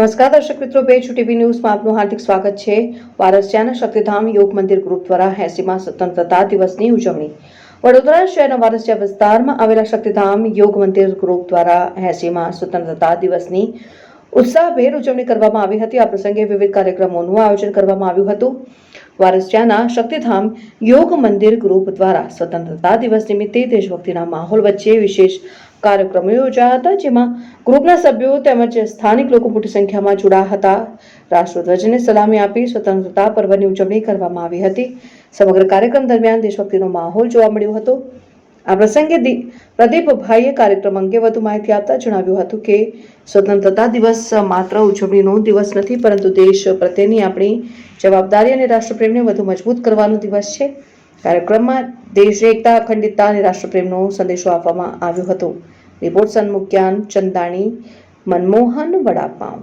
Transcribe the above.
નમસ્કાર દર્શક મિત્રો, પેજ ટીવી ન્યૂઝમાં આપનું હાર્દિક સ્વાગત છે। વારસિયાના શક્તિધામ યોગ મંદિર ગ્રુપ દ્વારા 80મા સ્વતંત્રતા દિવસની ઉજવણી। વડોદરા શહેરના વારસિયા વિસ્તારમાં આવેલા શક્તિધામ યોગ મંદિર ગ્રુપ દ્વારા 80મા સ્વતંત્રતા દિવસની ઉત્સાહભેર ઉજવણી કરવામાં આવી હતી। આ પ્રસંગે વિવિધ કાર્યક્રમોનું આયોજન કરવામાં આવ્યું હતું। વારસિયાના શક્તિધામ યોગ મંદિર ગ્રુપ દ્વારા સ્વતંત્રતા દિવસ નિમિત્તે દેશભક્તિના માહોલ વચ્ચે વિશેષ કાર્યક્રમો યોજાયા હતા, જેમાં ગ્રુપના સભ્યો તેમજ સ્થાનિક લોકો મોટી સંખ્યામાં જોડાયા હતા। રાષ્ટ્રધ્વજને સલામી આપી સ્વતંત્રતા પર્વની ઉજવણી કરવામાં આવી હતી। સમગ્ર કાર્યક્રમ દરમિયાન દેશભક્તિનો માહોલ જોવા મળ્યો હતો। આ પ્રસંગે પ્રદીપભાઈએ કાર્યક્રમ અંગે વધુ માહિતી આપતા જણાવ્યું હતું કે સ્વતંત્રતા દિવસ માત્ર ઉજવણીનો દિવસ નથી, પરંતુ દેશ પ્રત્યેની આપણી જવાબદારી અને રાષ્ટ્રપ્રેમને વધુ મજબૂત કરવાનો દિવસ છે। કાર્યક્રમમાં દેશની એકતા, અખંડિતતા અને રાષ્ટ્રપ્રેમનો સંદેશો આપવામાં આવ્યો હતો। રિપોર્ટ સન્મુખ્યાન ચંદાણી, મનમોહન વડાપાઉં।